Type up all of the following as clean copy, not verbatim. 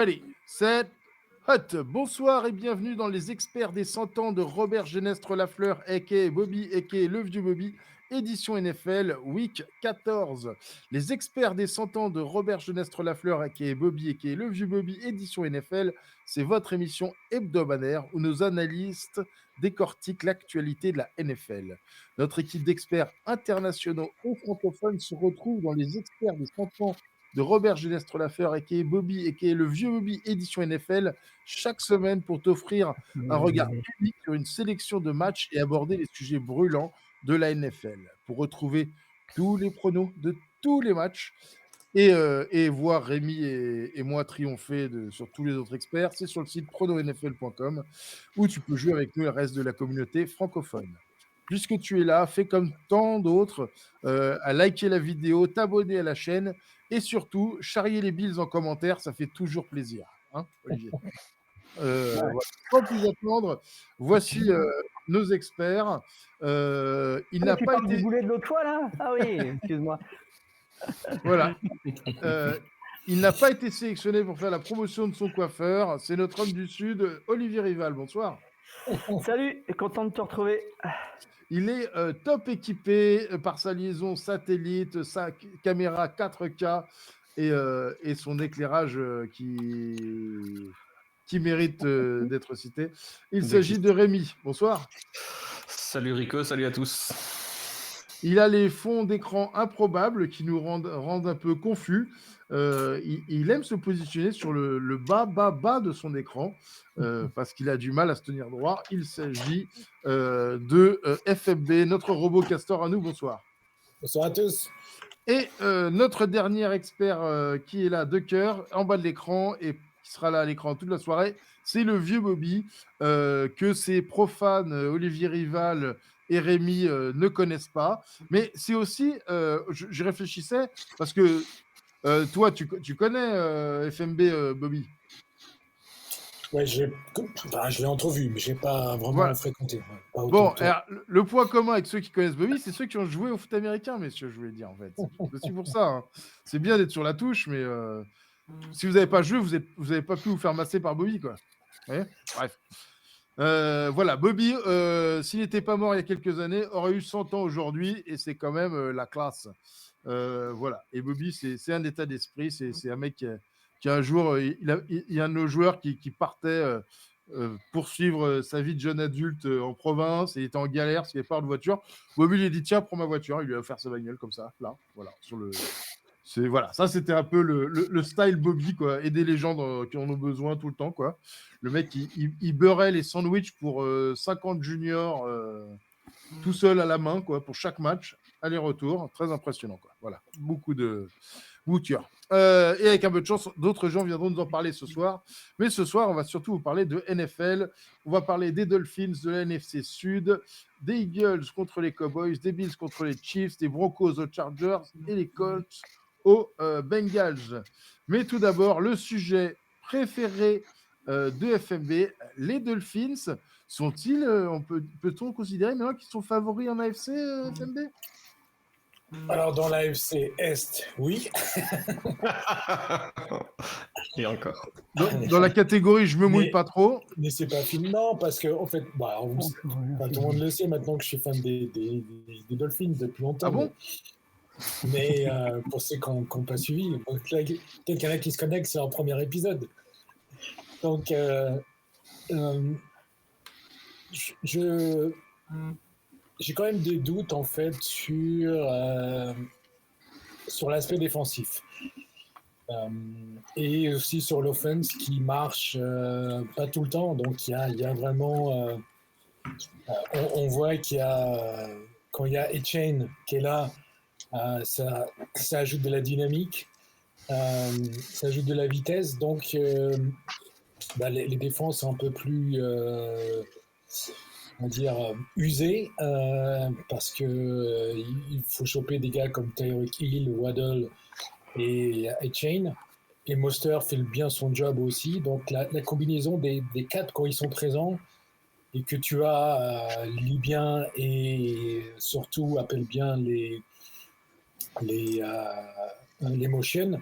Allez, c'est hot. Bonsoir et bienvenue dans les experts des 100 ans de Robert Genestre Lafleur, a.k.a. Bobby, a.k.a. Le Vieux Bobby, édition NFL, week 14. Les experts des 100 ans de Robert Genestre Lafleur, a.k.a. Bobby, a.k.a. Le Vieux Bobby, édition NFL, c'est votre émission hebdomadaire où nos analystes décortiquent l'actualité de la NFL. Notre équipe d'experts internationaux et francophones se retrouve dans les experts des 100 ans de Robert Genestre Lafleur, a.k.a. Bobby, a.k.a. Le Vieux Bobby, édition NFL, chaque semaine pour t'offrir un regard unique sur une sélection de matchs et aborder les sujets brûlants de la NFL. Pour retrouver tous les pronos de tous les matchs et voir Rémi et moi triompher sur tous les autres experts, c'est sur le site prononfl.com où tu peux jouer avec nous et le reste de la communauté francophone. Puisque tu es là, fais comme tant d'autres, à liker la vidéo, t'abonner à la chaîne et surtout, charrier les billes en commentaire, ça fait toujours plaisir. Hein, Olivier? Voilà. Sans plus attendre, voici nos experts. Il n'a Tu pas parles du été. boulet de l'autre fois, là? Ah oui, excuse-moi. Voilà. Il n'a pas été sélectionné pour faire la promotion de son coiffeur. C'est notre homme du Sud, Olivier Rival. Bonsoir. Salut, content de te retrouver. Il est top équipé par sa liaison satellite, sa caméra 4K et son éclairage qui mérite d'être cité. Il s'agit de Rémi. Bonsoir. Salut Rico, salut à tous. Il a les fonds d'écran improbables qui nous rendent un peu confus. Il aime se positionner sur le bas de son écran parce qu'il a du mal à se tenir droit. Il s'agit de FFB, notre robot castor à nous. Bonsoir. Bonsoir à tous. Et notre dernier expert qui est là de cœur, en bas de l'écran et qui sera là à l'écran toute la soirée, c'est le Vieux Bobby que ces profanes Olivier Rival et Rémi ne connaissent pas. Mais c'est aussi, je réfléchissais, parce que toi, tu connais FMB, Bobby. Ouais, je l'ai entrevu, mais je n'ai pas vraiment Voilà. fréquenté. Ouais, pas autant Bon, que toi. alors, le point commun avec ceux qui connaissent Bobby, c'est ceux qui ont joué au foot américain, messieurs, je voulais dire, en fait. C'est aussi pour ça. Hein. C'est bien d'être sur la touche, mais si vous n'avez pas joué, vous n'avez pas pu vous faire masser par Bobby, quoi. Bref. Voilà, Bobby, s'il n'était pas mort il y a quelques années, aurait eu 100 ans aujourd'hui, et c'est quand même la classe. Voilà. Et Bobby, c'est un état d'esprit, c'est un mec qui un jour, il y a un de nos joueurs qui partait poursuivre sa vie de jeune adulte en province, et il était en galère parce qu'il n'y avait pas de voiture. Bobby lui a dit, tiens, prends ma voiture, il lui a offert sa bagnole comme ça, là, voilà, voilà, ça c'était un peu le style Bobby, quoi. Aider les gens qui en ont besoin tout le temps, quoi. Le mec, il beurrait les sandwichs pour 50 juniors tout seul à la main, quoi, pour chaque match, aller-retour. Très impressionnant, quoi. Voilà, beaucoup de boutures. Et avec un peu de chance, d'autres gens viendront nous en parler ce soir. Mais ce soir, on va surtout vous parler de NFL. On va parler des Dolphins, de la NFC Sud, des Eagles contre les Cowboys, des Bills contre les Chiefs, des Broncos aux Chargers et les Colts aux Bengals. Mais tout d'abord, le sujet préféré de FMB, les Dolphins, sont-ils, peut-on considérer maintenant qu'ils sont favoris en AFC, FMB? Alors, dans l'AFC Est, oui. Et encore. Dans la catégorie je me mouille pas trop. Mais c'est pas fini, non, parce que, en fait, tout le monde le sait maintenant que je suis fan des Dolphins depuis longtemps. Ah bon? Mais pour ceux qui n'ont pas suivi, quelqu'un qui se connecte, c'est en premier épisode. Donc, j'ai quand même des doutes, en fait, sur l'aspect défensif. Et aussi sur l'offense qui marche pas tout le temps. Donc, il y a vraiment... on voit qu'il y a... quand il y a Etienne qui est là, ça ajoute de la dynamique, ça ajoute de la vitesse. Donc, les défenses sont un peu plus... on va dire usées parce que il faut choper des gars comme Tyreek Hill, Waddle et Chain. Et Mostert fait bien son job aussi. Donc la combinaison des quatre quand ils sont présents et que tu as Libyen et surtout appelle bien les motions,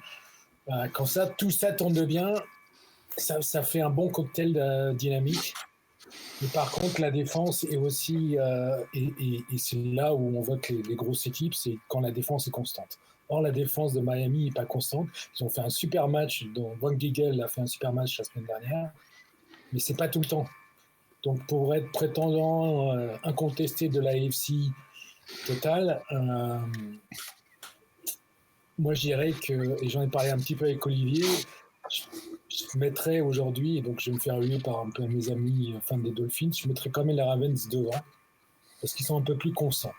quand tout ça tourne bien, ça fait un bon cocktail dynamique. Mais par contre, la défense est aussi, et c'est là où on voit que les grosses équipes, c'est quand la défense est constante. Or, la défense de Miami n'est pas constante. Ils ont fait un super match, dont Von Gigel a fait un super match la semaine dernière, mais c'est pas tout le temps. Donc, pour être prétendant incontesté de la AFC totale, moi je dirais que, et j'en ai parlé un petit peu avec Olivier, je mettrais aujourd'hui, et donc je vais me faire huer par un peu mes amis fans des Dolphins, je mettrais quand même les Ravens devant, parce qu'ils sont un peu plus constants.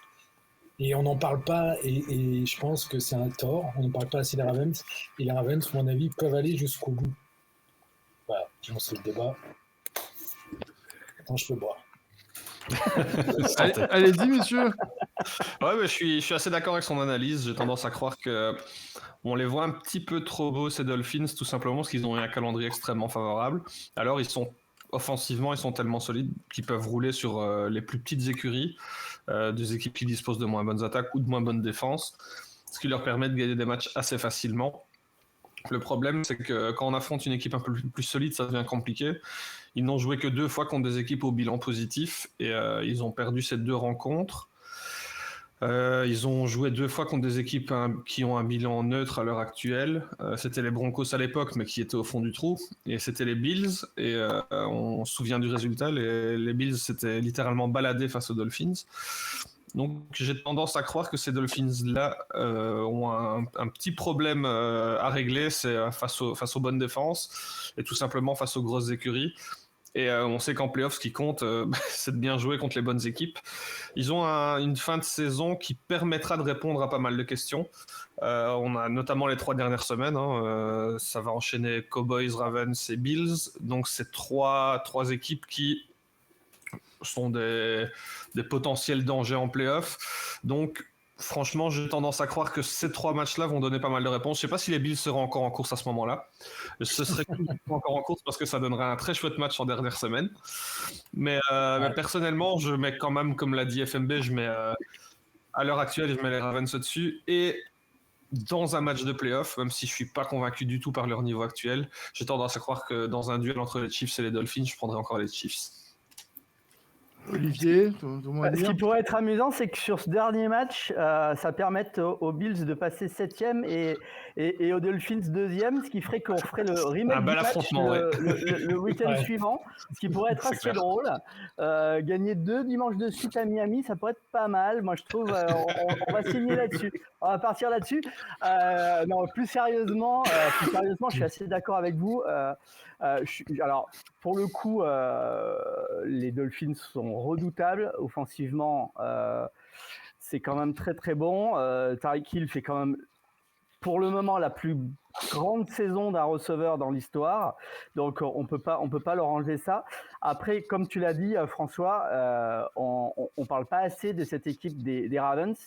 Et on n'en parle pas, et je pense que c'est un tort, on n'en parle pas assez des Ravens, et les Ravens, à mon avis, peuvent aller jusqu'au bout. Voilà, je lance le débat. Attends, je peux boire. Allez-y, messieurs. Ouais, mais je suis assez d'accord avec son analyse. J'ai tendance à croire que on les voit un petit peu trop beaux, ces Dolphins, tout simplement parce qu'ils ont un calendrier extrêmement favorable. Alors, offensivement, ils sont tellement solides qu'ils peuvent rouler sur les plus petites écuries, des équipes qui disposent de moins bonnes attaques ou de moins bonnes défenses, ce qui leur permet de gagner des matchs assez facilement. Le problème, c'est que quand on affronte une équipe un peu plus solide, ça devient compliqué. Ils n'ont joué que 2 fois contre des équipes au bilan positif et ils ont perdu ces 2 rencontres. Ils ont joué 2 fois contre des équipes qui ont un bilan neutre à l'heure actuelle. C'était les Broncos à l'époque, mais qui étaient au fond du trou. Et c'était les Bills. Et on se souvient du résultat. Les Bills s'étaient littéralement baladés face aux Dolphins. Donc j'ai tendance à croire que ces Dolphins-là ont un petit problème à régler, c'est face aux bonnes défenses et tout simplement face aux grosses écuries. Et on sait qu'en playoffs, ce qui compte, c'est de bien jouer contre les bonnes équipes. Ils ont une fin de saison qui permettra de répondre à pas mal de questions. On a notamment les 3 dernières semaines. Ça va enchaîner Cowboys, Ravens et Bills. Donc c'est trois équipes qui sont des potentiels dangers en play-off. Donc, franchement, j'ai tendance à croire que ces 3 matchs-là vont donner pas mal de réponses. Je ne sais pas si les Bills seront encore en course à ce moment-là. Ce serait cool qu'ils soient encore en course parce que ça donnerait un très chouette match en dernière semaine. Mais personnellement, je mets quand même, comme l'a dit FMB, à l'heure actuelle, je mets les Ravens au-dessus. Et dans un match de play-off, même si je ne suis pas convaincu du tout par leur niveau actuel, j'ai tendance à croire que dans un duel entre les Chiefs et les Dolphins, je prendrais encore les Chiefs. Olivier, ce qui pourrait être amusant, c'est que sur ce dernier match, ça permette aux Bills de passer 7e et aux Dolphins 2e, ce qui ferait qu'on ferait le remake du match le week-end suivant, ce qui pourrait être assez drôle. Gagner 2 dimanches de suite à Miami, ça pourrait être pas mal. Moi, je trouve, on va signer là-dessus. On va partir là-dessus. Non, plus sérieusement, je suis assez d'accord avec vous. Alors, pour le coup, les Dolphins sont redoutables. Offensivement, c'est quand même très très bon. Tyreek Hill fait quand même, pour le moment, la plus grande saison d'un receveur dans l'histoire. Donc, on peut pas leur enlever ça. Après, comme tu l'as dit, François, on parle pas assez de cette équipe des Ravens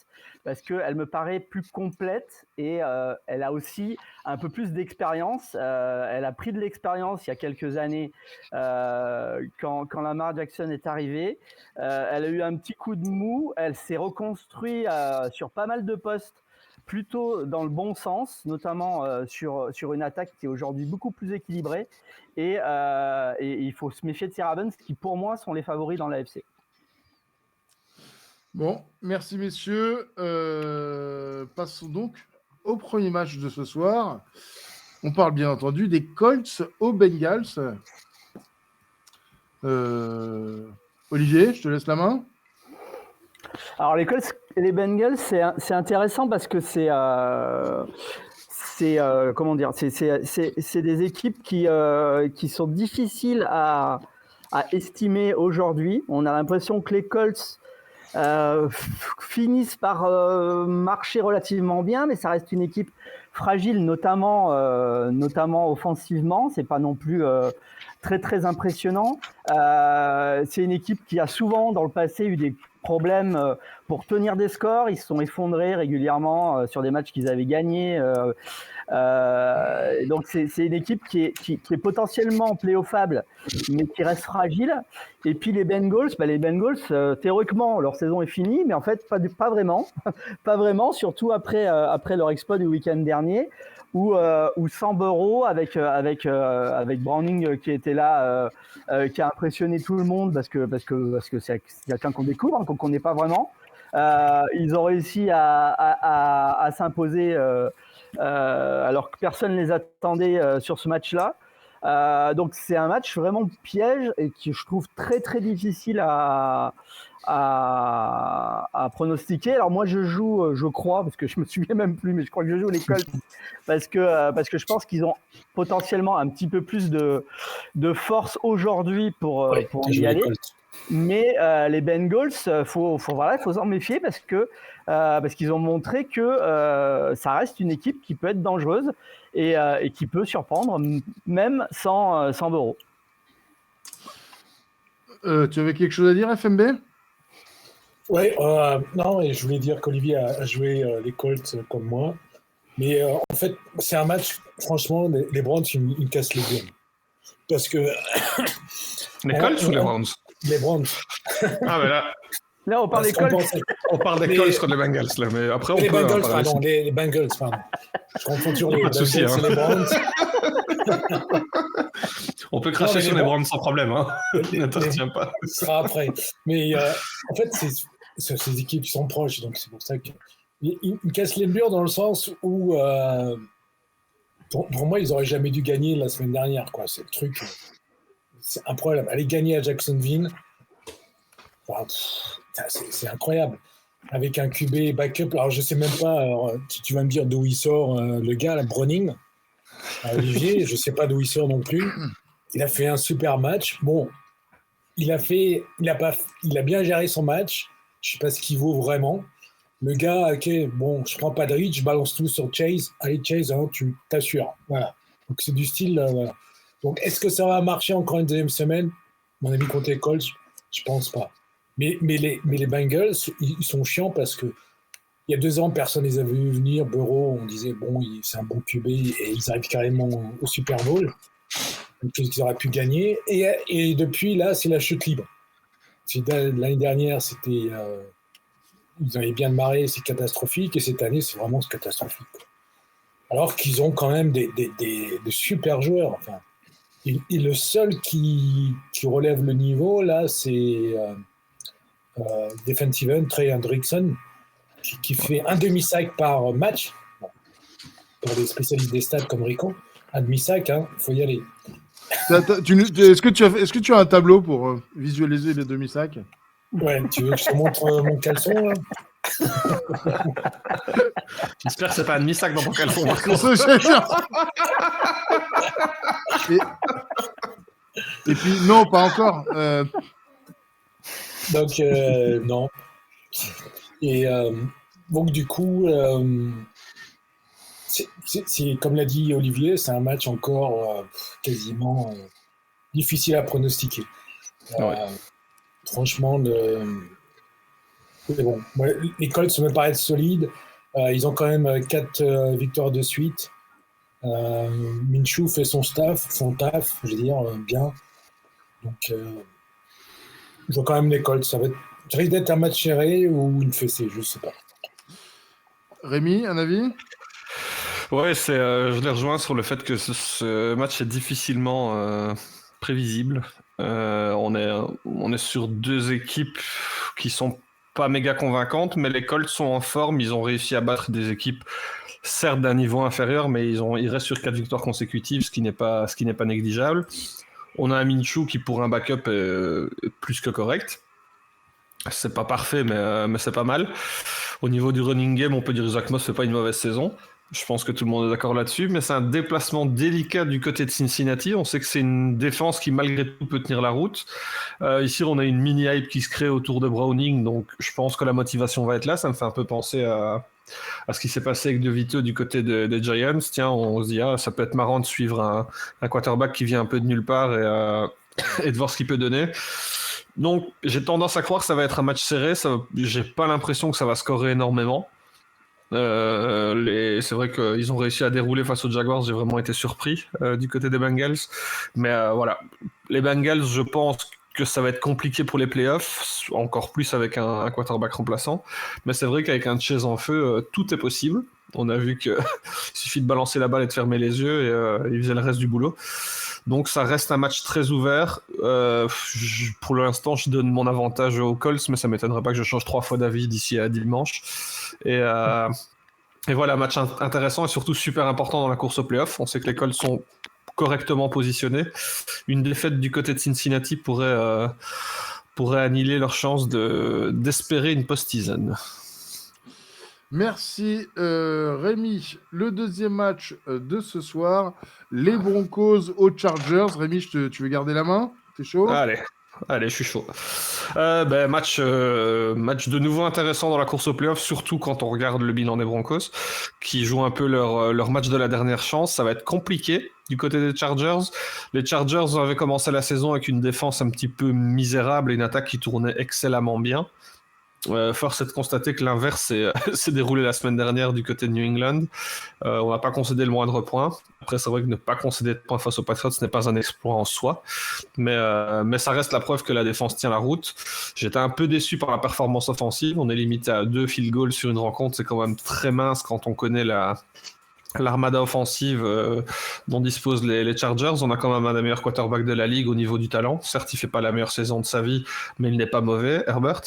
parce qu'elle me paraît plus complète et elle a aussi un peu plus d'expérience. Elle a pris de l'expérience il y a quelques années quand Lamar Jackson est arrivé. Elle a eu un petit coup de mou. Elle s'est reconstruite sur pas mal de postes, plutôt dans le bon sens, notamment sur une attaque qui est aujourd'hui beaucoup plus équilibrée. Et il faut se méfier de ces Ravens qui, pour moi, sont les favoris dans l'AFC. Bon, merci messieurs. Passons donc au premier match de ce soir. On parle bien entendu des Colts aux Bengals. Olivier, je te laisse la main. Alors les Colts et les Bengals, c'est intéressant parce que c'est des équipes qui sont difficiles à estimer aujourd'hui. On a l'impression que les Colts finissent par marcher relativement bien, mais ça reste une équipe fragile, notamment offensivement. C'est pas non plus très très impressionnant. C'est une équipe qui a souvent dans le passé eu des problèmes pour tenir des scores. Ils se sont effondrés régulièrement sur des matchs qu'ils avaient gagnés. Donc c'est une équipe qui est potentiellement playoffable, mais qui reste fragile. Et puis les Bengals, théoriquement leur saison est finie, mais en fait pas vraiment, pas vraiment. Surtout après leur exploit du week-end dernier. ou sans Burrow avec Browning qui était là, qui a impressionné tout le monde parce que c'est quelqu'un qu'on découvre, qu'on ne connaît pas vraiment. Ils ont réussi à s'imposer alors que personne ne les attendait sur ce match-là. Donc c'est un match vraiment piège et que je trouve très très difficile à pronostiquer. Alors moi je joue, je crois, parce que je me souviens même plus, mais je crois que je joue les Colts parce que je pense qu'ils ont potentiellement un petit peu plus de force aujourd'hui pour y aller. Mais les Bengals, faut s'en méfier parce qu'ils ont montré que ça reste une équipe qui peut être dangereuse et qui peut surprendre même sans Burrow. Tu avais quelque chose à dire, FMB? Oui, non, et je voulais dire qu'Olivier a joué les Colts comme moi. Mais en fait, c'est un match, franchement, les Browns, ils me cassent les bien. Parce que. Les Colts ou les Browns? Les Browns. Ah, mais là. Là, on parle des Colts. On parle des Colts contre les Bengals, là. Mais après, les Bengals, pardon. Les Bengals, pardon. Je confonds toujours les Bengals et les Browns. On peut cracher sur les Browns sans problème, hein. Ne te retiens pas. Ce sera après. Mais en fait, ces équipes sont proches, donc c'est pour ça qu'ils me cassent les murs dans le sens où, pour moi, ils n'auraient jamais dû gagner la semaine dernière, quoi. C'est le truc. C'est un problème. Aller gagner à Jacksonville, c'est incroyable. Avec un QB backup, alors je ne sais même pas, tu vas me dire d'où il sort le gars, la Browning, Olivier, je ne sais pas d'où il sort non plus. Il a fait un super match. Bon, il a bien géré son match. Je ne sais pas ce qu'il vaut vraiment. Le gars, ok, bon, je ne prends pas de reach, je balance tout sur Chase. Allez, Chase, hein, tu t'assures. Voilà. Donc c'est du style, voilà. Donc, est-ce que ça va marcher encore une deuxième semaine? Mon avis contre les Colts, je pense pas. Mais les Bengals, ils sont chiants parce que il y a 2 ans, personne ne les a vus venir. Burrow, on disait, bon, c'est un bon QB et ils arrivent carrément au Super Bowl. Donc, ils auraient pu gagner. Et depuis, là, c'est la chute libre. L'année dernière, c'était... ils avaient bien démarré, c'est catastrophique. Et cette année, c'est vraiment catastrophique. Alors qu'ils ont quand même des super joueurs, enfin. Et le seul qui relève le niveau, là, c'est defensive end, Trey Hendrickson, qui fait un demi-sac par match. Bon, pour les spécialistes des stats comme Rico, un demi-sac, il faut y aller. Est-ce que tu as un tableau pour visualiser les demi-sacs? Ouais, tu veux que je te montre mon caleçon, là? J'espère que c'est pas un demi-sac dans ton caleçon. Et puis, non, pas encore. Donc, non. Et donc, du coup, c'est, comme l'a dit Olivier, c'est un match encore quasiment difficile à pronostiquer. Ouais. Franchement, mais bon, les Colts me paraissent solides. Ils ont quand même 4 victoires de suite. Minshew fait son taf, je veux dire, bien. Donc, je vois quand même les Colts. Ça risque d'être un match serré ou une fessée, je ne sais pas. Rémi, un avis? Ouais, je les rejoins sur le fait que ce match est difficilement prévisible. On est sur 2 équipes qui sont pas méga convaincantes, mais les Colts sont en forme. Ils ont réussi à battre des équipes, certes d'un niveau inférieur, mais ils restent sur 4 victoires consécutives, ce qui n'est pas négligeable. On a un Minshew qui, pour un backup, est plus que correct. C'est pas parfait, mais c'est pas mal. Au niveau du running game, on peut dire que Zach Moss fait pas une mauvaise saison. Je pense que tout le monde est d'accord là-dessus, mais c'est un déplacement délicat du côté de Cincinnati. On sait que c'est une défense qui, malgré tout, peut tenir la route. Ici, on a une mini-hype qui se crée autour de Browning, donc je pense que la motivation va être là. Ça me fait un peu penser à ce qui s'est passé avec DeVito du côté des Giants. Tiens, on se dit, ça peut être marrant de suivre un quarterback qui vient un peu de nulle part et de voir ce qu'il peut donner. Donc, j'ai tendance à croire que ça va être un match serré. J'ai pas l'impression que ça va scorer énormément. C'est vrai qu'ils ont réussi à dérouler face aux Jaguars. J'ai vraiment été surpris du côté des Bengals. Mais voilà, les Bengals, je pense que ça va être compliqué pour les playoffs, encore plus avec un quarterback remplaçant. Mais c'est vrai qu'avec un Chase en feu, tout est possible. On a vu qu'il suffit de balancer la balle et de fermer les yeux et il faisait le reste du boulot. Donc ça reste un match très ouvert. Pour l'instant, je donne mon avantage aux Colts, mais ça ne m'étonnerait pas que je change 3 fois d'avis d'ici à dimanche. Et voilà, match intéressant et surtout super important dans la course aux playoffs. On sait que les Colts sont correctement positionnés. Une défaite du côté de Cincinnati pourrait annihiler leur chance d'espérer une post-season. Merci Rémi. Le deuxième match de ce soir, les Broncos aux Chargers. Rémi, tu veux garder la main? T'es chaud? Allez, je suis chaud. Match de nouveau intéressant dans la course aux playoffs, surtout quand on regarde le bilan des Broncos, qui jouent un peu leur match de la dernière chance. Ça va être compliqué du côté des Chargers. Les Chargers avaient commencé la saison avec une défense un petit peu misérable et une attaque qui tournait excellemment bien. Force est de constater que l'inverse s'est déroulé la semaine dernière du côté de New England. On n'a pas concédé le moindre point. Après, c'est vrai que ne pas concéder de points face aux Patriots, ce n'est pas un exploit en soi. Mais ça reste la preuve que la défense tient la route. J'étais un peu déçu par la performance offensive. On est limité à 2 field goals sur une rencontre. C'est quand même très mince quand on connaît l'armada offensive dont disposent les Chargers. On a quand même un des meilleurs quarterbacks de la ligue au niveau du talent. Certes, il fait pas la meilleure saison de sa vie, mais il n'est pas mauvais, Herbert.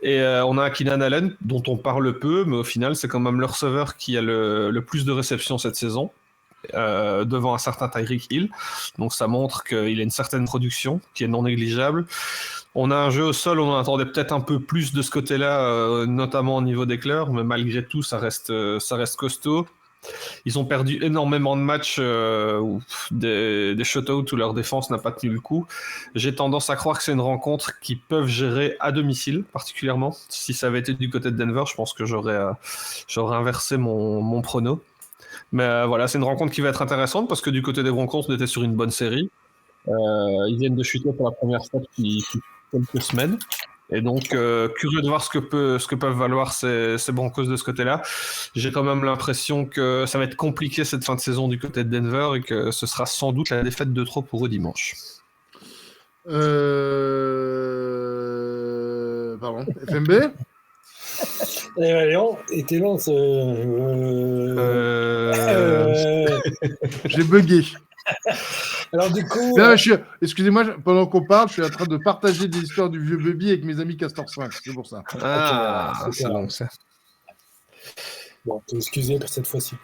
Et on a un Keenan Allen dont on parle peu, mais au final, c'est quand même le receveur qui a le plus de réceptions cette saison, devant un certain Tyreek Hill. Donc ça montre qu'il a une certaine production qui est non négligeable. On a un jeu au sol, on en attendait peut-être un peu plus de ce côté-là, notamment au niveau des cleurs, mais malgré tout, ça reste costaud. Ils ont perdu énormément de matchs, des shutouts où leur défense n'a pas tenu le coup. J'ai tendance à croire que c'est une rencontre qu'ils peuvent gérer à domicile, particulièrement. Si ça avait été du côté de Denver, je pense que j'aurais inversé mon prono. Mais voilà, c'est une rencontre qui va être intéressante parce que du côté des Broncos, on était sur une bonne série. Ils viennent de chuter pour la première fois depuis quelques semaines. Et donc, curieux de voir ce que peuvent valoir ces Broncos de ce côté-là. J'ai quand même l'impression que ça va être compliqué cette fin de saison du côté de Denver et que ce sera sans doute la défaite de trop pour eux dimanche. Pardon, FMB. Léon, était long J'ai bugué. Alors du coup... Non, excusez-moi, pendant qu'on parle, je suis en train de partager des histoires du vieux Bubby avec mes amis Castor 5, c'est pour ça. C'est long ça. Bon, t'es excusé pour cette fois-ci.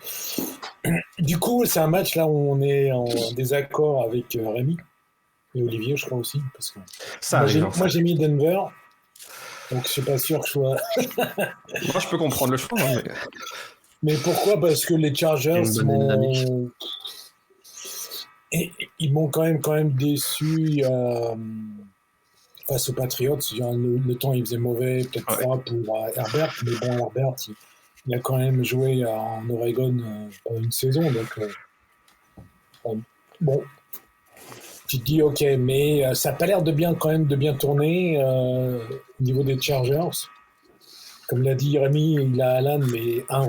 Du coup, c'est un match là où on est en désaccord avec Rémi et Olivier, je crois aussi. Parce que moi, j'ai mis Denver, donc je suis pas sûr que je sois... Moi, je peux comprendre le choix. Mais pourquoi? Parce que les Chargers ils m'ont quand même déçu face aux Patriots. Le temps, il faisait mauvais, peut-être froid pour Herbert, mais bon, Herbert, il a quand même joué en Oregon pendant une saison, donc bon, tu te dis ok, mais ça n'a pas l'air de bien tourner au niveau des Chargers. Comme l'a dit Rémi, il a Allen, mais un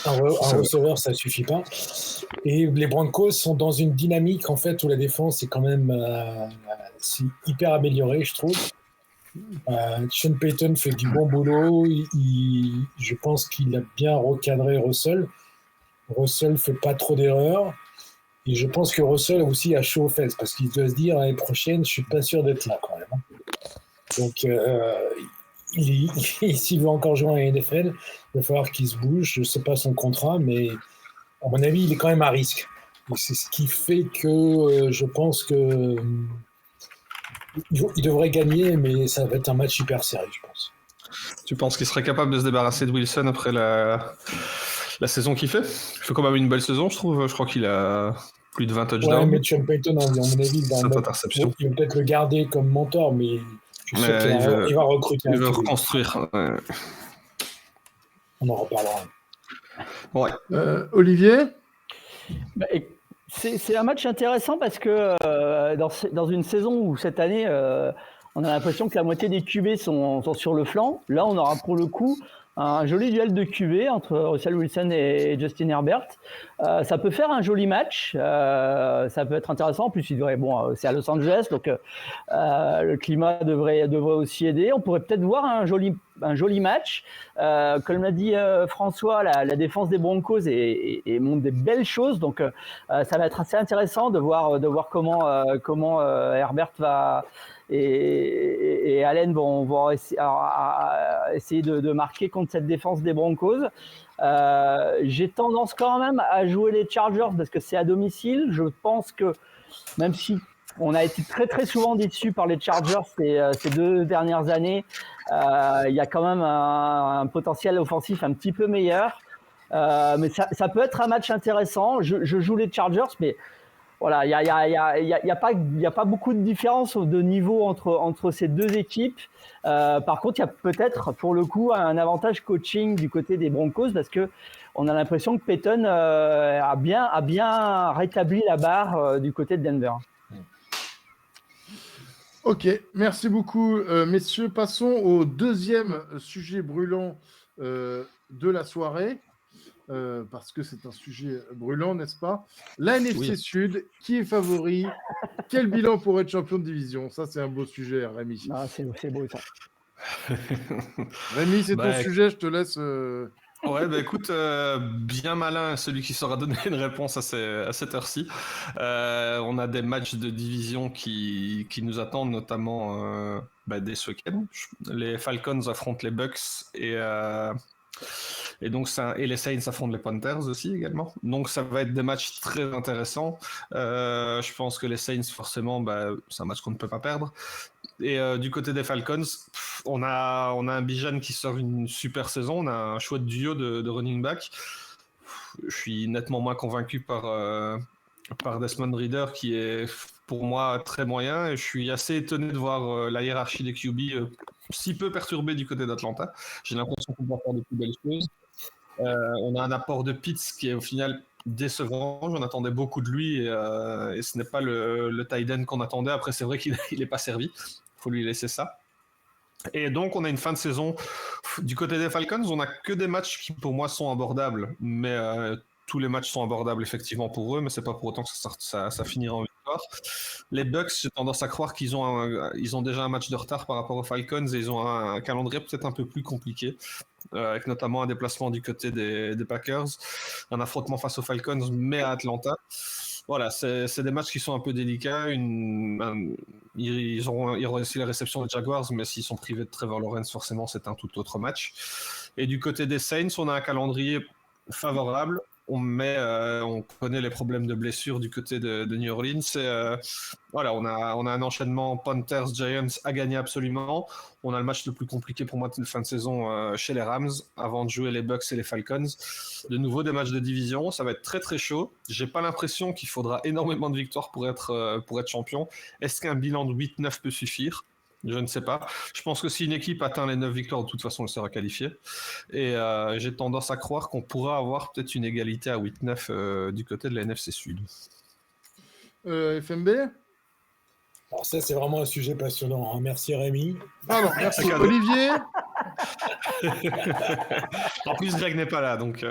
receveur, ça suffit pas. Et les Broncos sont dans une dynamique en fait où la défense est quand même hyper améliorée, je trouve. Sean Payton fait du bon boulot. Je pense qu'il a bien recadré Russell. Russell fait pas trop d'erreurs. Et je pense que Russell aussi a chaud aux fesses parce qu'il doit se dire l'année prochaine, je suis pas sûr d'être là quand même. Donc s'il veut encore jouer en NFL, il va falloir qu'il se bouge. Je sais pas son contrat, mais à mon avis, il est quand même à risque. Et c'est ce qui fait que je pense que il devrait gagner, mais ça va être un match hyper serré, je pense. Tu penses qu'il serait capable de se débarrasser de Wilson après la saison qu'il fait? Il fait quand même une belle saison, je trouve. Je crois qu'il a plus de 20 touchdowns. Ouais, mais Sean Payton, à mon avis, il va peut-être le garder comme mentor, mais je sais qu'il va recruter. Il veut reconstruire. Ouais. On en reparlera. Ouais. Olivier? C'est un match intéressant parce que dans une saison où cette année, on a l'impression que la moitié des QB sont sur le flanc. Là, on aura pour le coup un joli duel de QB entre Russell Wilson et Justin Herbert. Ça peut faire un joli match. Ça peut être intéressant. En plus, c'est à Los Angeles, donc le climat devrait aussi aider. On pourrait peut-être voir un joli match. Comme l'a dit François, la défense des Broncos montre des belles choses. Donc, ça va être assez intéressant de voir comment Herbert et Allen vont essayer de marquer contre cette défense des Broncos. J'ai tendance quand même à jouer les Chargers parce que c'est à domicile. Je pense que même si on a été très très souvent déçus par les Chargers ces 2 dernières années, il y a quand même un potentiel offensif un petit peu meilleur. Mais ça peut être un match intéressant. Je joue les Chargers, mais voilà, il y a pas beaucoup de différence de niveau entre ces 2 équipes. Par contre, il y a peut-être pour le coup un avantage coaching du côté des Broncos parce que on a l'impression que Peyton a bien rétabli la barre du côté de Denver. Ok, merci beaucoup, messieurs. Passons au deuxième sujet brûlant de la soirée. Parce que c'est un sujet brûlant, n'est-ce pas? La NFC Sud, qui est favori? Quel bilan pour être champion de division? Ça, c'est un beau sujet, Rémi. Ah, c'est beau ça. Rémi, c'est ton sujet, je te laisse. Ouais, écoute, bien malin celui qui saura donner une réponse à cette heure-ci. On a des matchs de division qui nous attendent, notamment dès ce week-end. Les Falcons affrontent les Bucks et donc les Saints affrontent les Panthers aussi également. Donc ça va être des matchs très intéressants. Je pense que les Saints, forcément, c'est un match qu'on ne peut pas perdre. Et du côté des Falcons, on a un Bijan qui sort une super saison. On a un chouette duo de running back. Je suis nettement moins convaincu par Desmond Ridder, qui est pour moi très moyen. Et je suis assez étonné de voir la hiérarchie des QB si peu perturbée du côté d'Atlanta. J'ai l'impression qu'on va faire de plus belles choses. On a un apport de Pitts qui est au final décevant. J'en attendais beaucoup de lui et ce n'est pas le tight end qu'on attendait. Après, c'est vrai qu'il n'est pas servi. Il faut lui laisser ça. Et donc, on a une fin de saison. Du côté des Falcons, on n'a que des matchs qui, pour moi, sont abordables. Mais tous les matchs sont abordables, effectivement, pour eux. Mais ce n'est pas pour autant que ça finira en victoire. Les Bucks, j'ai tendance à croire qu'ils ont déjà un match de retard par rapport aux Falcons et ils ont un calendrier peut-être un peu plus compliqué. Avec notamment un déplacement du côté des Packers, un affrontement face aux Falcons, mais à Atlanta. Voilà, c'est des matchs qui sont un peu délicats. Ils auront aussi la réception des Jaguars, mais s'ils sont privés de Trevor Lawrence, forcément, c'est un tout autre match. Et du côté des Saints, on a un calendrier favorable. On connaît les problèmes de blessures du côté de New Orleans. Voilà, on a un enchaînement Panthers, Giants à gagner absolument. On a le match le plus compliqué pour moi de fin de saison chez les Rams, avant de jouer les Bucks et les Falcons. De nouveau, des matchs de division, ça va être très très chaud. J'ai pas l'impression qu'il faudra énormément de victoires pour être champion. Est-ce qu'un bilan de 8-9 peut suffire ? Je ne sais pas. Je pense que si une équipe atteint les 9 victoires, de toute façon, elle sera qualifiée. Et j'ai tendance à croire qu'on pourra avoir peut-être une égalité à 8-9 du côté de la NFC Sud. FMB ? Alors ça, c'est vraiment un sujet passionnant. Hein. Merci Rémi. Pardon, merci Olivier. En plus, Greg n'est pas là, donc...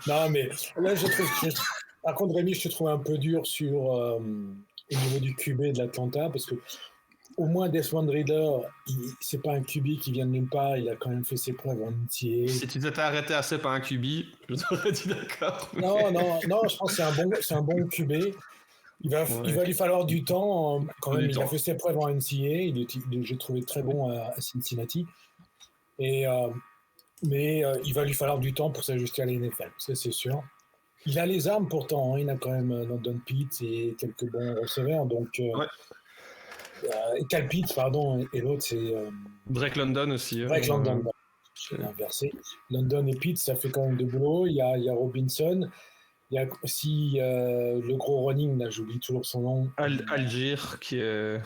Non, mais là, par contre, Rémi, je te trouve un peu dur sur... au niveau du QB de l'Atlanta, parce que au moins Desmond Ridder, c'est pas un QB qui vient de nulle part, il a quand même fait ses preuves en entier. Si tu t'étais arrêté à c'est pas un QB, je t'aurais dit d'accord. Mais... Non, je pense que c'est un bon QB. Il va lui falloir du temps. Quand même, il a fait ses preuves en NCAA. J'ai trouvé très bon à Cincinnati. Mais il va lui falloir du temps pour s'ajuster à la NFL, ça c'est sûr. Il a les armes pourtant, hein. Il a quand même London Pitts et quelques bons receveurs. Donc, Cal Pitts, pardon, et l'autre c'est. Drake London aussi. Drake London, je l'ai inversé. London et Pitts, ça fait quand même de boulot. Il y a Robinson. Il y a aussi le gros running, là, j'oublie toujours son nom. Algier, qui est.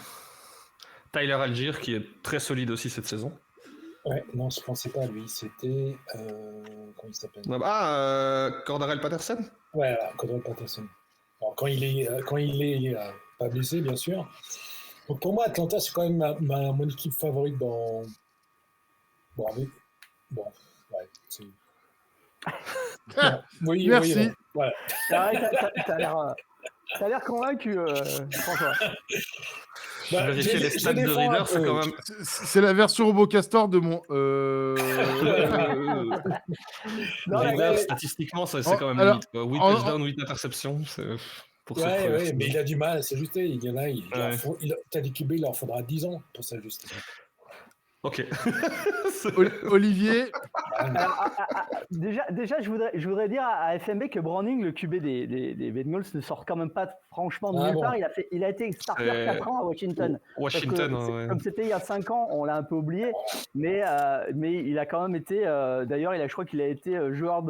Tyler Algier, qui est très solide aussi cette saison. Ouais, non, je pensais pas à lui. C'était. Comment il s'appelle ? Cordarrelle Patterson ? Ouais, Cordarrelle Patterson. Alors, quand il est pas blessé, bien sûr. Donc pour moi, Atlanta, c'est quand même mon équipe favorite dans. Bon, bon, ouais, c'est... Bon, oui, Merci. Oui, bon, voilà. T'as l'air convaincu, François. Je vérifiais les stats de River, c'est quand même... C'est la version RoboCastor de mon... River, statistiquement, c'est quand même limite. 8 touchdowns, 8 interceptions, pour Ouais, mais il a du mal à s'ajuster. Il y en a, t'as des QB, il leur faudra 10 ans pour s'ajuster. Ok. Olivier. Alors, déjà, je voudrais dire à FMB que Browning, le QB des Bengals, ne sort quand même pas franchement de nulle part. Il a été starter 4 ans à Washington. Comme c'était il y a 5 ans, on l'a un peu oublié, mais il a quand même été. D'ailleurs, je crois qu'il a été joueur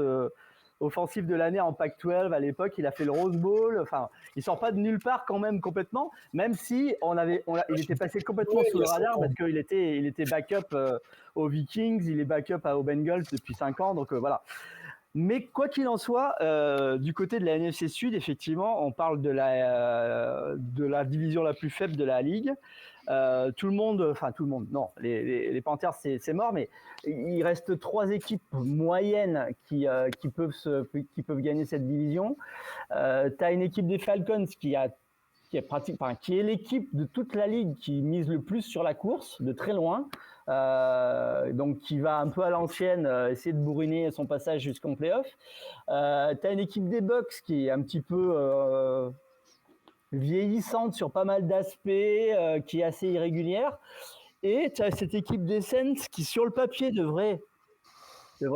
offensif de l'année en Pac-12 à l'époque. Il a fait le Rose Bowl. Enfin, il sort pas de nulle part quand même complètement, même si il était passé complètement sous le radar parce qu'il était backup aux Vikings, il est backup aux Bengals depuis 5 ans, donc voilà. Mais quoi qu'il en soit, du côté de la NFC Sud, effectivement, on parle de la division la plus faible de la ligue. Tout le monde, non, les Panthers c'est mort, mais il reste 3 équipes moyennes qui peuvent gagner cette division. T'as une équipe des Falcons qui est l'équipe de toute la ligue qui mise le plus sur la course, de très loin. Donc qui va un peu à l'ancienne essayer de bourriner son passage jusqu'en play-off. T'as une équipe des Bucks qui est un petit peu vieillissante sur pas mal d'aspects, qui est assez irrégulière. Et tu as cette équipe des Saints qui, sur le papier, devrait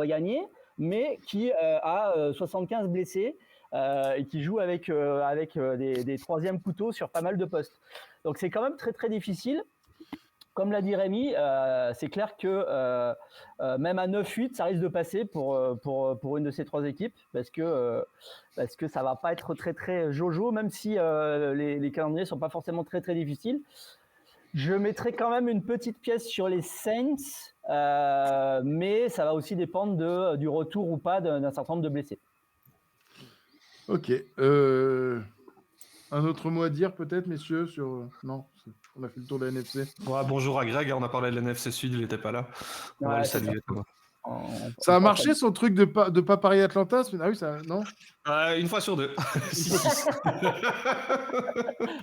gagner, mais qui a 75 blessés et qui joue avec des troisièmes couteaux sur pas mal de postes. Donc c'est quand même très très difficile. Comme l'a dit Rémi, c'est clair que même à 9-8, ça risque de passer pour une de ces 3 équipes parce que ça va pas être très très jojo, même si les calendriers sont pas forcément très très difficiles. Je mettrai quand même une petite pièce sur les Saints, mais ça va aussi dépendre du retour ou pas d'un certain nombre de blessés. Ok. Un autre mot à dire peut-être, messieurs, sur... Non, on a fait le tour de la NFC. Ouais, bonjour à Greg, on a parlé de la NFC Sud, il n'était pas là. On va le saluer. Ça a marché son truc de pas parier Atlanta? Ah oui, ça... Non, une fois sur 2.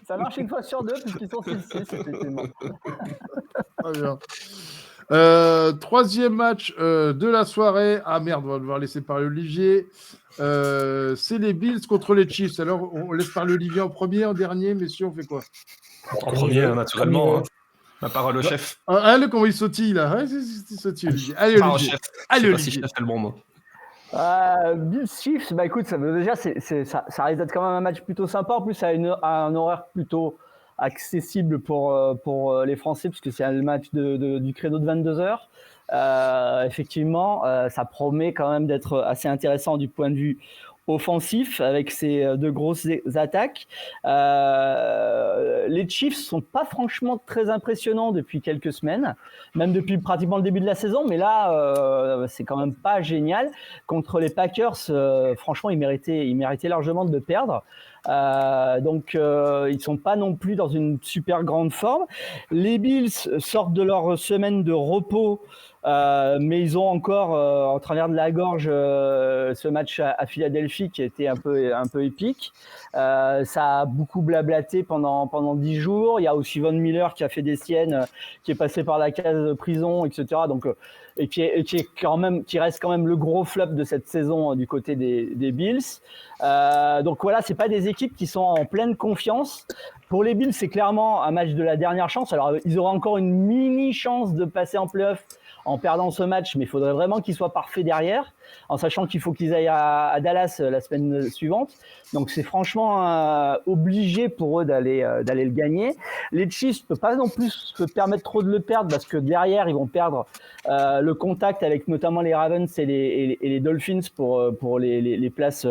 Ça marche une fois sur 2 puisqu'ils sont 6-6, effectivement. Très bien. 3e match de la soirée. Ah merde, on va devoir laisser parler Olivier. C'est les Bills contre les Chiefs. Alors, on laisse parler Olivier en premier, en dernier, messieurs, on fait quoi? En premier, naturellement. Hein. La parole au chef. Allez, comment il sautille, là. Ouais, il sautille, Olivier. Allez, Olivier. Allez, Olivier. Si chef, c'est le bon mot. Bills Chiefs, bah écoute, ça risque d'être quand même un match plutôt sympa. En plus, ça a un horaire plutôt accessible pour les Français, puisque c'est le match du créneau de 22h. Effectivement, ça promet quand même d'être assez intéressant du point de vue offensif avec ces 2 grosses attaques. Les Chiefs sont pas franchement très impressionnants depuis quelques semaines, même depuis pratiquement le début de la saison, mais là c'est quand même pas génial. Contre les Packers, franchement ils méritaient largement de perdre. Donc ils sont pas non plus dans une super grande forme. Les Bills sortent de leur semaine de repos, mais ils ont encore en travers de la gorge ce match à Philadelphie qui a été un peu épique. Ça a beaucoup blablaté pendant 10 jours. Il y a aussi Von Miller qui a fait des siennes, qui est passé par la case prison, etc. Donc et qui reste quand même le gros flop de cette saison du côté des Bills. Donc voilà, c'est pas des équipes qui sont en pleine confiance. Pour les Bills, c'est clairement un match de la dernière chance. Alors ils auront encore une mini chance de passer en play-off en perdant ce match, mais il faudrait vraiment qu'ils soient parfaits derrière, en sachant qu'il faut qu'ils aillent à Dallas la semaine suivante. Donc c'est franchement obligé pour eux d'aller le gagner. Les Chiefs ne peuvent pas non plus se permettre trop de le perdre parce que derrière ils vont perdre le contact avec notamment les Ravens et les Dolphins pour les places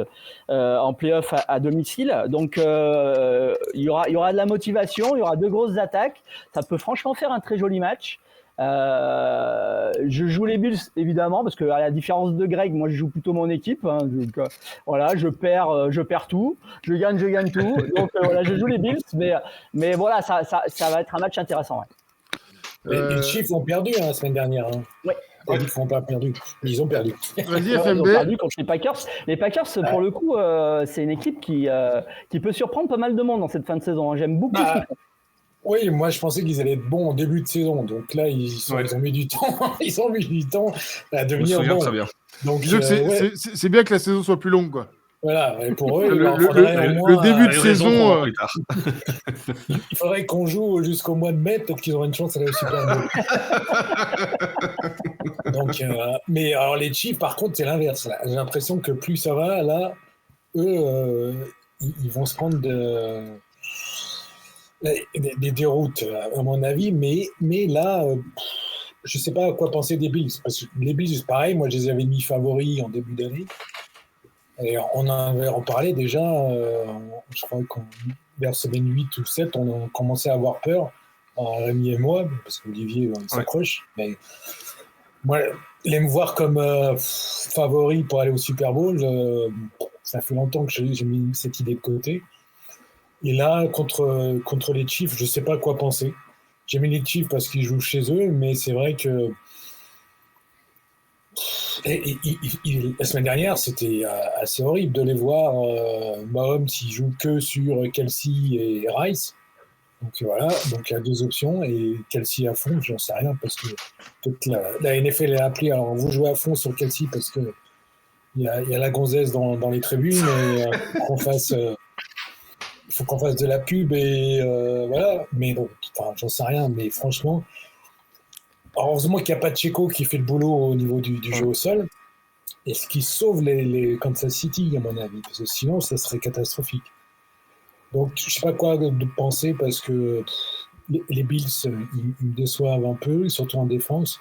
en play-off à domicile. Donc il y aura de la motivation, il y aura 2 grosses attaques. Ça peut franchement faire un très joli match. Je joue les Bills évidemment parce que à la différence de Greg, moi je joue plutôt mon équipe. Hein, voilà, je perds tout, je gagne tout. Donc voilà, je joue les Bills, mais voilà, ça va être un match intéressant. Ouais. Les Chiefs ont perdu la semaine dernière. Hein. Ouais. Les Chiefs n'ont pas perdu. Ils ont perdu. Vas-y, Ils ont FMB. perdu contre les Packers. Les Packers, pour le coup, c'est une équipe qui peut surprendre pas mal de monde dans cette fin de saison. J'aime beaucoup ce qu'ils font. Oui, moi je pensais qu'ils allaient être bons en début de saison. Donc là, ils ont mis du temps. Ils ont mis du temps à devenir bons. Très bien. Donc, c'est bien que la saison soit plus longue, quoi. Voilà, et pour eux, le début de saison. Il faudrait qu'on joue jusqu'au mois de mai, peut-être qu'ils auront une chance d'aller au Super Bowl. Donc, mais alors les Chiefs, par contre, c'est l'inverse. Là. J'ai l'impression que plus ça va, là, eux, ils vont se prendre des déroutes, à mon avis. Mais là, je ne sais pas à quoi penser des Bills. Parce que les Bills, c'est pareil, moi, je les avais mis favoris en début d'année. Et on en avait reparlé déjà, je crois qu'en vers semaine 8 ou 7, on a commencé à avoir peur, Rémi et moi, parce qu'Olivier s'accroche. Mais moi, les me voir comme favori pour aller au Super Bowl, ça fait longtemps que j'ai mis cette idée de côté. Et là, contre les Chiefs, je ne sais pas quoi penser. J'ai mis les Chiefs parce qu'ils jouent chez eux, mais c'est vrai que la semaine dernière, c'était assez horrible de les voir. Mahomes, il joue que sur Kelsey et Rice. Donc voilà, donc il y a 2 options. Et Kelsey à fond, j'en sais rien parce que toute la NFL est appelée. Alors vous jouez à fond sur Kelsey parce que il y a la gonzesse dans les tribunes et il faut qu'on fasse de la pub et voilà. Mais bon, j'en sais rien. Mais franchement. Heureusement qu'il n'y a pas de Checo qui fait le boulot au niveau du jeu au sol. Et ce qui sauve les Kansas City, à mon avis. Parce que sinon, ça serait catastrophique. Donc, je ne sais pas quoi de penser parce que les Bills, ils me déçoivent un peu, surtout en défense.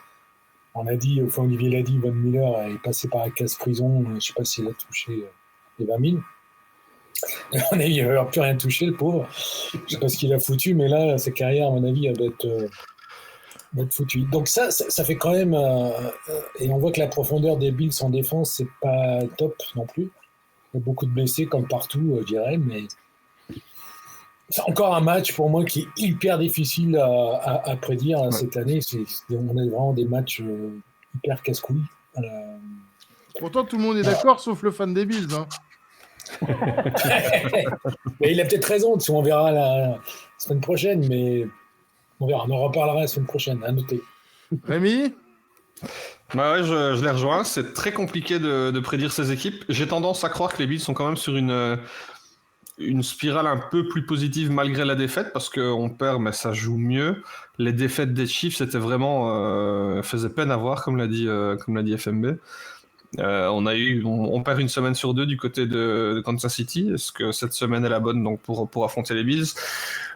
On a dit, enfin, Olivier l'a dit, Von Miller est passé par la case prison. Je ne sais pas s'il a touché les 20 000. Il n'avait plus rien touché, le pauvre. Je ne sais pas ce qu'il a foutu, mais là, sa carrière, à mon avis, elle doit être foutu. Donc ça fait quand même et on voit que la profondeur des Bills en défense c'est pas top non plus. Il y a beaucoup de blessés comme partout, je dirais, mais c'est encore un match pour moi qui est hyper difficile à prédire cette année. On a vraiment des matchs hyper casse-couilles. Pourtant tout le monde est d'accord sauf le fan des Bills. Hein. Mais il a peut-être raison, on verra la semaine prochaine, mais on verra, on en reparlera la semaine prochaine, à noter. Rémi ? Bah ouais, je les rejoins. C'est très compliqué de prédire ces équipes. J'ai tendance à croire que les Bills sont quand même sur une spirale un peu plus positive malgré la défaite parce qu'on perd, mais ça joue mieux. Les défaites des Chiefs, c'était vraiment faisait peine à voir, comme l'a dit FMB. On perd une semaine sur 2 du côté de Kansas City. Est-ce que cette semaine est la bonne donc pour affronter les Bills?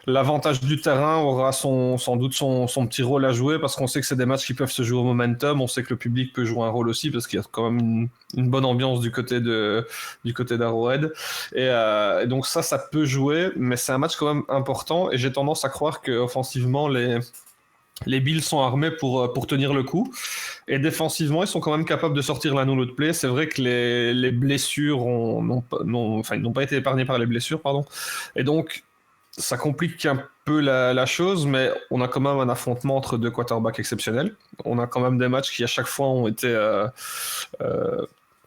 L'avantage du terrain aura sans doute son petit rôle à jouer parce qu'on sait que c'est des matchs qui peuvent se jouer au momentum. On sait que le public peut jouer un rôle aussi parce qu'il y a quand même une bonne ambiance du côté d'Arrowhead. Et donc ça peut jouer, mais c'est un match quand même important. Et j'ai tendance à croire qu'offensivement, les Bills sont armés pour tenir le coup. Et défensivement, ils sont quand même capables de sortir l'un ou l'autre play. C'est vrai que les blessures n'ont pas été épargnées par les blessures, pardon. Et donc, ça complique un peu la chose, mais on a quand même un affrontement entre 2 quarterbacks exceptionnels. On a quand même des matchs qui, à chaque fois, ont été,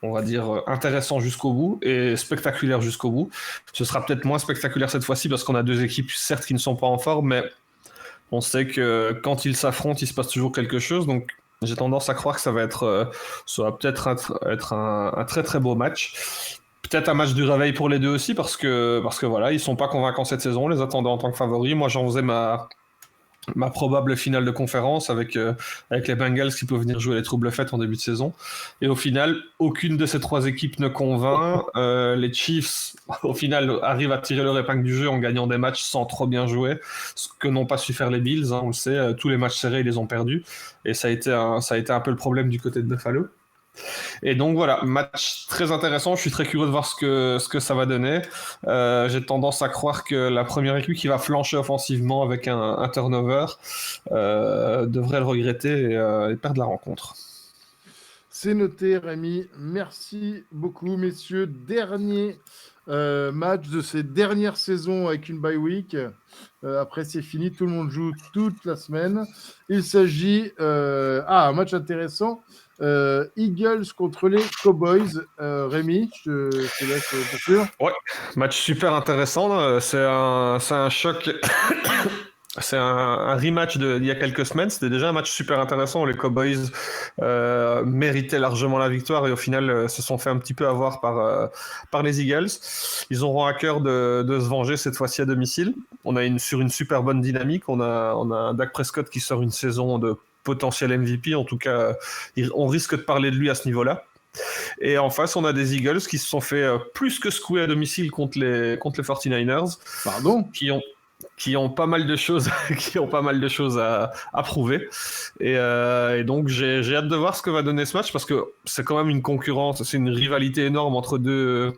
on va dire, intéressants jusqu'au bout et spectaculaires jusqu'au bout. Ce sera peut-être moins spectaculaire cette fois-ci parce qu'on a 2 équipes, certes, qui ne sont pas en forme, mais on sait que quand ils s'affrontent, il se passe toujours quelque chose. Donc, j'ai tendance à croire que ça va peut-être être un très très beau match. Peut-être un match du réveil pour les deux aussi parce que voilà, ils sont pas convaincants cette saison. On les attendait en tant que favoris. Moi, j'en faisais ma probable finale de conférence avec les Bengals qui peuvent venir jouer les troubles fêtes en début de saison. Et au final, aucune de ces 3 équipes ne convainc. Les Chiefs, au final, arrivent à tirer leur épingle du jeu en gagnant des matchs sans trop bien jouer, ce que n'ont pas su faire les Bills. Hein, on le sait, tous les matchs serrés, ils les ont perdus. Et ça a été un peu le problème du côté de Buffalo. Et donc voilà, match très intéressant. Je suis très curieux de voir ce que ça va donner. J'ai tendance à croire que la première équipe qui va flancher offensivement avec un turnover devrait le regretter et perdre la rencontre. C'est noté, Rémi. Merci beaucoup, messieurs. Dernier match de ces dernières saisons avec une bye week. Après, c'est fini. Tout le monde joue toute la semaine. Il s'agit... un match intéressant. Eagles contre les Cowboys. Rémi, je te laisse poursuivre. Ouais, match super intéressant. C'est un choc... C'est un rematch d'il y a quelques semaines. C'était déjà un match super intéressant. Les Cowboys méritaient largement la victoire et au final se sont fait un petit peu avoir par les Eagles. Ils auront à cœur de se venger cette fois-ci à domicile. On a sur une super bonne dynamique. On a un Dak Prescott qui sort une saison de potentiel MVP. En tout cas, on risque de parler de lui à ce niveau-là. Et en face, on a des Eagles qui se sont fait plus que secouer à domicile contre les 49ers. Pardon ? Qui ont pas mal de choses, à prouver. Et donc j'ai hâte de voir ce que va donner ce match parce que c'est quand même une concurrence, c'est une rivalité énorme entre deux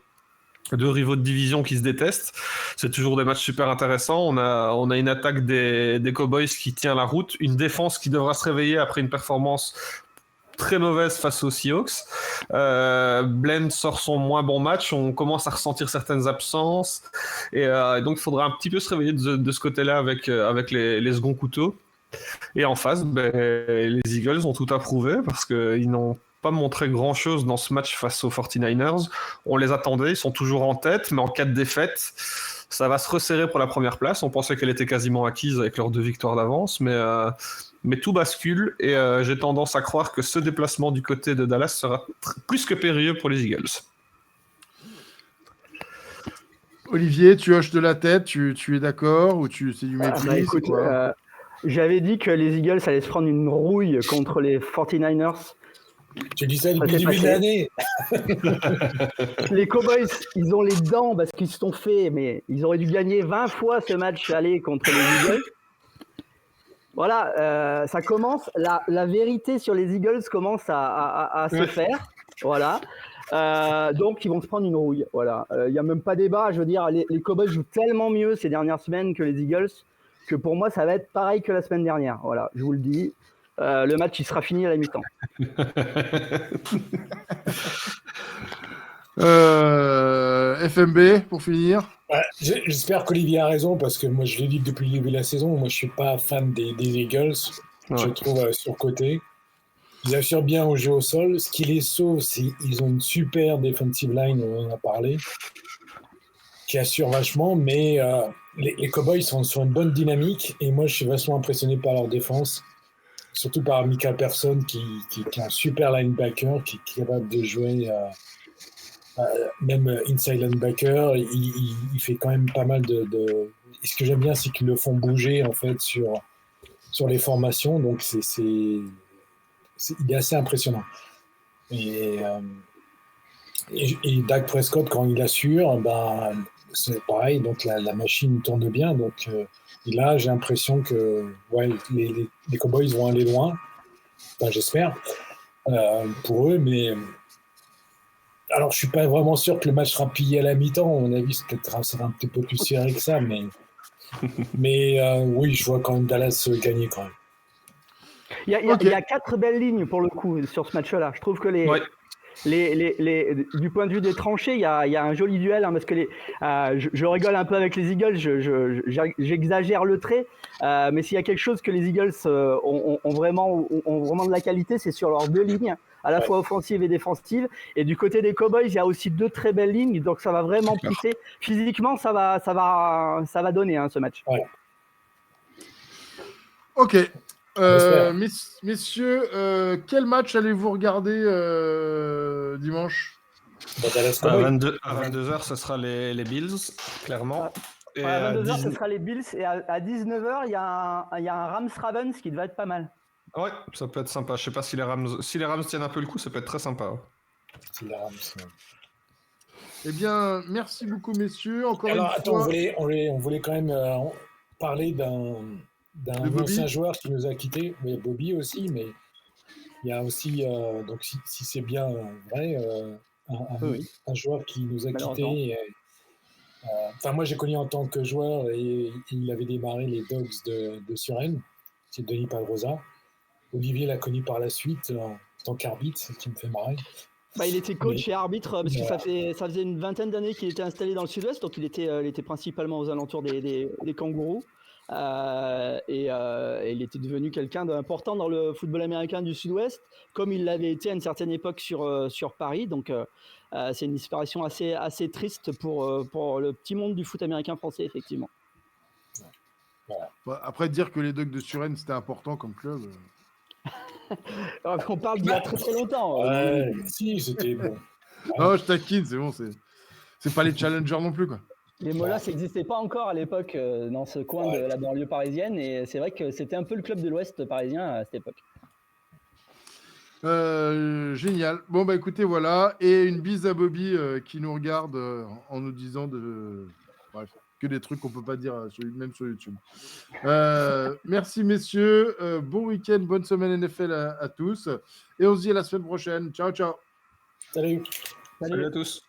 rivaux de division qui se détestent. C'est toujours des matchs super intéressants. On a une attaque des Cowboys qui tient la route, une défense qui devra se réveiller après une performance très mauvaise face aux Seahawks. Blend sort son moins bon match, on commence à ressentir certaines absences et donc il faudra un petit peu se réveiller de ce côté-là avec les seconds couteaux. Et en face, les Eagles ont tout approuvé parce qu'ils n'ont pas montré grand-chose dans ce match face aux 49ers. On les attendait, ils sont toujours en tête, mais en cas de défaite, ça va se resserrer pour la première place. On pensait qu'elle était quasiment acquise avec leurs 2 victoires d'avance, mais tout bascule et j'ai tendance à croire que ce déplacement du côté de Dallas sera plus que périlleux pour les Eagles. Olivier, tu hoches de la tête, tu es d'accord ou c'est du mépris? Écoute, j'avais dit que les Eagles allaient se prendre une rouille contre les 49ers. Tu dis ça depuis le début de l'année. Les Cowboys, ils ont les dents parce qu'ils se sont fait, mais ils auraient dû gagner 20 fois ce match aller contre les Eagles. Voilà, ça commence, la vérité sur les Eagles commence à se faire. Voilà. Donc, ils vont se prendre une rouille. Voilà. Il n'y a même pas débat. Je veux dire, les Cowboys jouent tellement mieux ces dernières semaines que les Eagles que pour moi, ça va être pareil que la semaine dernière. Voilà, je vous le dis. Le match, il sera fini à la mi-temps. FMB, pour finir. Ouais, j'espère qu'Olivier a raison parce que moi, je l'ai dit depuis le début de la saison. Moi, je ne suis pas fan des Eagles. Ouais. Je trouve surcotés. Ils assurent bien au jeu au sol. Ce qui les sauve, c'est qu'ils ont une super defensive line, on en a parlé, qui assure vachement, mais les Cowboys sont sur une bonne dynamique et moi, je suis vachement impressionné par leur défense, surtout par Micah Parsons qui est un super linebacker, qui est capable de jouer même inside linebacker. Il fait quand même pas mal de... Et ce que j'aime bien, c'est qu'ils le font bouger en fait sur les formations, donc il est assez impressionnant. Et Dak Prescott, quand il assure, c'est pareil, donc la machine tourne bien. Donc et là, j'ai l'impression que les Cowboys vont aller loin. Enfin, j'espère pour eux, mais alors je suis pas vraiment sûr que le match sera plié à la mi-temps. À mon avis, ça sera un petit peu plus serré que ça, mais oui, je vois quand même Dallas gagner quand même. Il y a 4 belles lignes pour le coup sur ce match-là. Je trouve que du point de vue des tranchées, il y a un joli duel parce que je rigole un peu avec les Eagles, j'exagère le trait, mais s'il y a quelque chose que les Eagles ont vraiment de la qualité, c'est sur leurs 2 lignes, à la fois offensive et défensive. Et du côté des Cowboys, il y a aussi 2 très belles lignes, donc ça va vraiment pousser. Physiquement, ça va donner ce match. Ouais. Ok. Messieurs, quel match allez-vous regarder dimanche? À 22h, ce sera les Bills, clairement. Et à 22h, ce sera les Bills. Et à 19h, il y a un Rams-Ravens qui va être pas mal. Ouais, ça peut être sympa. Je sais pas si les Rams tiennent un peu le coup, ça peut être très sympa. Eh bien, merci beaucoup, messieurs. Encore Alors, une fois. On voulait quand même parler d'un ancien joueur qui nous a quittés, mais Bobby aussi, mais il y a aussi, donc si c'est bien vrai, un joueur qui nous a quittés. Moi, j'ai connu en tant que joueur et il avait démarré les Dogs de Suresnes, c'est Denis Padrosa. Olivier l'a connu par la suite en tant qu'arbitre, ce qui me fait marrer. Il était coach et arbitre parce que ça faisait une vingtaine d'années qu'il était installé dans le Sud-Ouest, donc il était principalement aux alentours des Kangourous. Et il était devenu quelqu'un d'important dans le football américain du Sud-Ouest, comme il l'avait été à une certaine époque sur Paris. Donc c'est une disparition assez triste pour le petit monde du foot américain français, effectivement. Voilà. Après, dire que les Ducks de Suresnes c'était important comme club. On parle d'il y a très très longtemps. Si, c'était bon. Non, je taquine, c'est bon, c'est pas les challengers non plus, quoi. Les Molas n'existaient pas encore à l'époque dans ce coin de la banlieue parisienne, et c'est vrai que c'était un peu le club de l'Ouest parisien à cette époque. Génial. Bon, bah écoutez, voilà. Et une bise à Bobby qui nous regarde en nous disant bref, que des trucs qu'on peut pas dire même sur YouTube. Merci, messieurs. Bon week-end, bonne semaine NFL à tous. Et on se dit à la semaine prochaine. Ciao, ciao. Salut. Salut à tous.